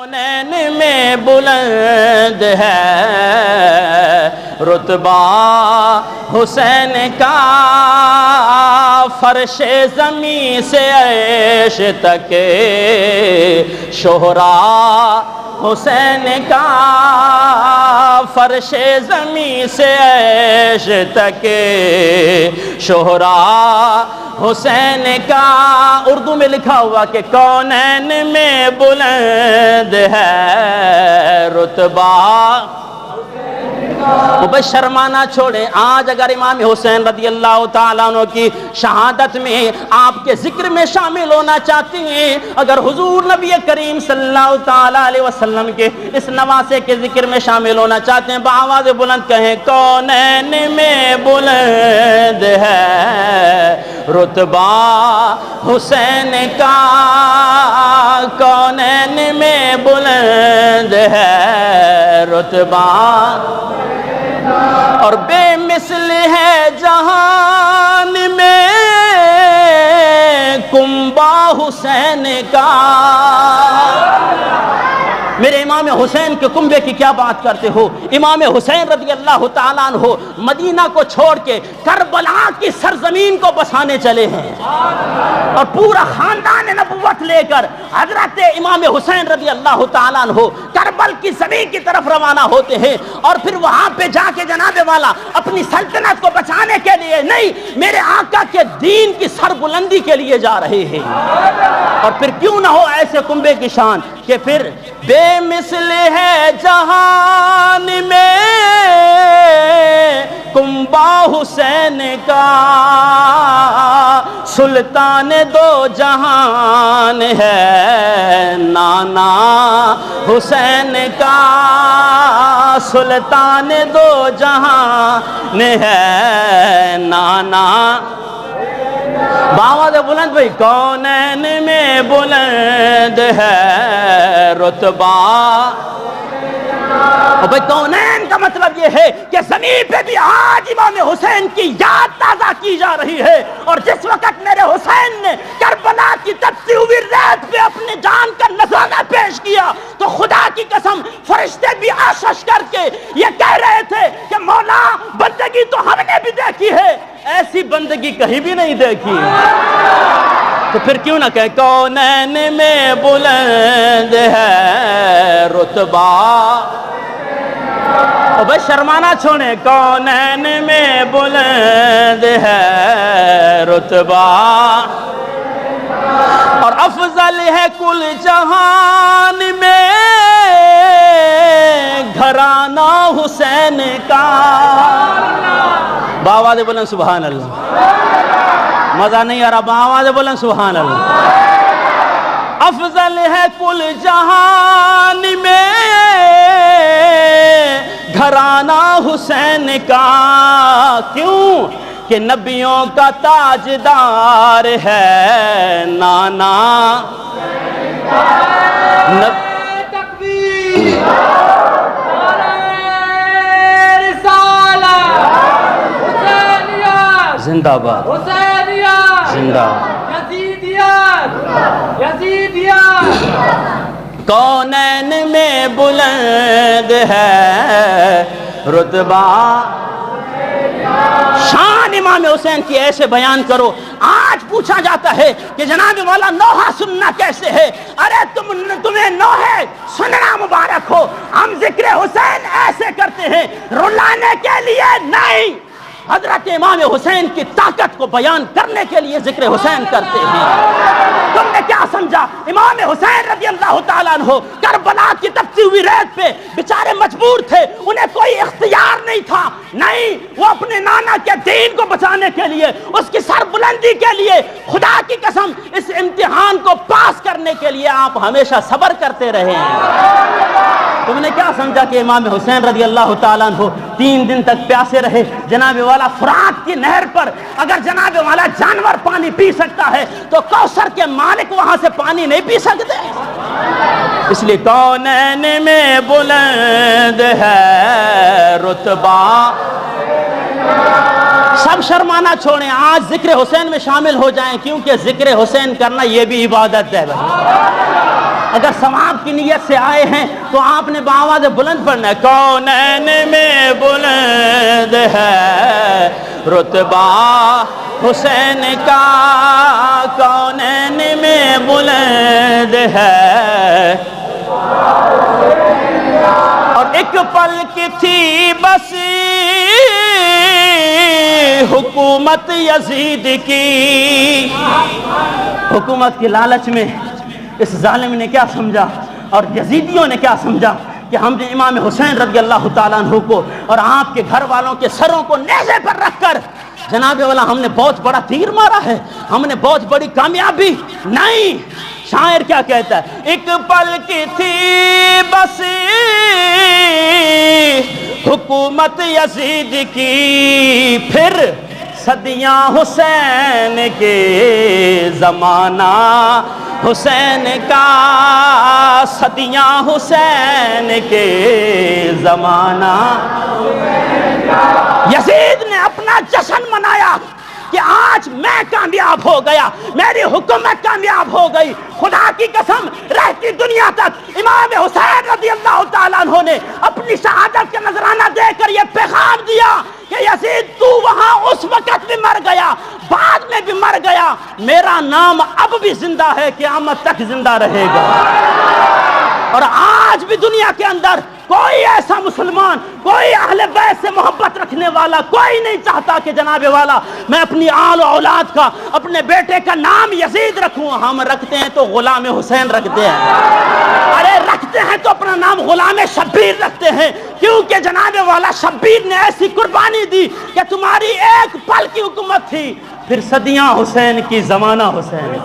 کونین میں بلند ہے رتبہ حسین کا، فرش زمین سے عرش تک شہرا حسین کا، فرش زمین سے عرش تک شہرا حسین کا۔ اردو میں لکھا ہوا کہ کونین میں بلند ہے رتبہ، وہ بس شرمانا چھوڑیں۔ آج اگر امام حسین رضی اللہ تعالیٰ عنہ کی شہادت میں آپ کے ذکر میں شامل ہونا چاہتی ہیں، اگر حضور نبی کریم صلی اللہ تعالیٰ علیہ وسلم کے اس نواسے کے ذکر میں شامل ہونا چاہتے ہیں، بآواز بلند کہیں کونین میں بلند ہے رتبہ حسین کا، کونین میں بلند ہے رتبہ، اور بے مثل ہے جہان میں کنبہ حسین کا۔ میرے امام حسین کے کنبے کی کیا بات کرتے ہو؟ امام حسین رضی اللہ تعالیٰ عنہ مدینہ کو چھوڑ کے کربلا کی سرزمین کو بسانے چلے ہیں، اور پورا خاندان نبوت لے کر حضرت امام حسین رضی اللہ تعالیٰ عنہ کربل کی زمین کی طرف روانہ ہوتے ہیں، اور پھر وہاں پہ جا کے جناب والا اپنی سلطنت کو بچانے کے لیے نہیں، میرے آقا کے دین کی سربلندی کے لیے جا رہے ہیں۔ اور پھر کیوں نہ ہو ایسے کنبے کی شان کہ پھر بے مثل ہے جہان میں کنبہ حسین کا، سلطان دو جہان ہے نانا حسین کا، سلطان دو جہان ہے نانا۔ باواز بلند بھئی کونین میں بلند ہے رتبہ، اور بھئی کونین کا مطلب یہ ہے کہ زمین پہ بھی آج امام حسین کی یاد تازہ کی جا رہی ہے، اور جس وقت میرے حسین نے کربلا کی تپتی ہوئی ریت پہ اپنے جان کا نذرانہ پیش کیا تو خدا کی قسم فرشتے بھی آشش کر کے یہ کہہ رہے تھے کہ مولا بندگی تو ہم نے بھی دیکھی ہے، ایسی بندگی کہیں بھی نہیں دیکھی، تو پھر کیوں نہ کہیں کونین میں بلند ہے رتبہ۔ اور بھئی شرمانا چھوڑیں، کونین میں بلند ہے رتبہ، اور افضل ہے کل جہان میں گھرانہ حسین کا۔ باواز بلند سبحان اللہ، مزہ نہیں آ رہا، باواز بلند سبحان اللہ۔ افضل ہے کل جہان میں گھرانہ حسین کا، کیوں کہ نبیوں کا تاجدار ہے نانا زندہ باد زندہ کونین میں بلند ہے رتبہ۔ شان امام حسین کی ایسے بیان کرو۔ آج پوچھا جاتا ہے کہ جناب مولا نوحہ سننا کیسے ہے؟ ارے تمہیں نوحہ سننا مبارک ہو، ہم ذکر حسین ایسے کرتے ہیں رلانے کے لیے نہیں، حضرت امام حسین کی طاقت کو بیان کرنے کے لیے ذکر حسین کرتے ہیں۔ تم نے کیا سمجھا؟ امام حسین رضی اللہ تعالیٰ عنہ کربلا کی تپتی ہوئی ریت پہ بیچارے مجبور تھے، انہیں کوئی اختیار نہیں تھا، نہیں، وہ اپنے نانا کے دین کو بچانے کے لیے، اس کی سربلندی کے لیے، خدا کی قسم اس امتحان کو پاس کرنے کے لیے آپ ہمیشہ صبر کرتے رہے ہیں۔ تم نے کیا سمجھا کہ امام حسین رضی اللہ تعالیٰ عنہ 3 دن تک پیاسے رہے؟ جناب والا فرات کی نہر پر اگر جناب والا جانور پانی پی سکتا ہے تو کوثر کے مالک وہاں سے پانی نہیں پی سکتے؟ اس لیے کونین میں بلند ہے رتبہ۔ سب شرمانا چھوڑیں، آج ذکر حسین میں شامل ہو جائیں، کیونکہ ذکر حسین کرنا یہ بھی عبادت ہے بھائی۔ اگر ثواب کی نیت سے آئے ہیں تو آپ نے بآواز بلند پڑھنا ہے، کونین میں بلند ہے رتبہ حسین کا، کونین میں بلند ہے، اور ایک پل کی تھی بس حکومت یزید کی، حکومت کی لالچ میں اس ظالم نے کیا سمجھا اور یزیدیوں نے کیا سمجھا کہ ہم نے امام حسین رضی اللہ تعالیٰ عنہ کو اور آپ کے گھر والوں کے سروں کو نیزے پر رکھ کر جناب والا ہم نے بہت بڑا تیر مارا ہے، ہم نے بہت بڑی کامیابی نہیں۔ شاعر کیا کہتا ہے، ایک پل کی تھی بس حکومت یزید کی، پھر صدیاں حسین کے زمانہ حسین کا، صدیاں حسین کے زمانہ۔ یزید نے اپنا جشن منایا کہ آج میں کامیاب ہو گیا، میری حکومت کامیاب ہو گئی۔ خدا کی قسم رہتی دنیا تک امام حسین رضی اللہ تعالیٰ عنہ نے اپنی شہادت کا نذرانہ دے کر یہ پیغام دیا کہ یزید تو وہاں اس وقت بھی مر گیا، بعد میں بھی مر گیا، میرا نام اب بھی زندہ ہے، قیامت تک زندہ رہے گا۔ اور آج بھی دنیا کے اندر کوئی ایسا مسلمان، کوئی اہل بیت سے محبت رکھنے والا کوئی نہیں چاہتا کہ جناب والا میں اپنی آل و اولاد کا، اپنے بیٹے کا نام یزید رکھوں۔ ہم رکھتے ہیں تو غلام حسین رکھتے ہیں، ارے رکھتے ہیں تو اپنا نام غلام شبیر رکھتے ہیں، کیونکہ جناب والا شبیر نے ایسی قربانی دی کہ تمہاری ایک پل کی حکومت تھی، پھر صدیاں حسین کی، زمانہ حسین۔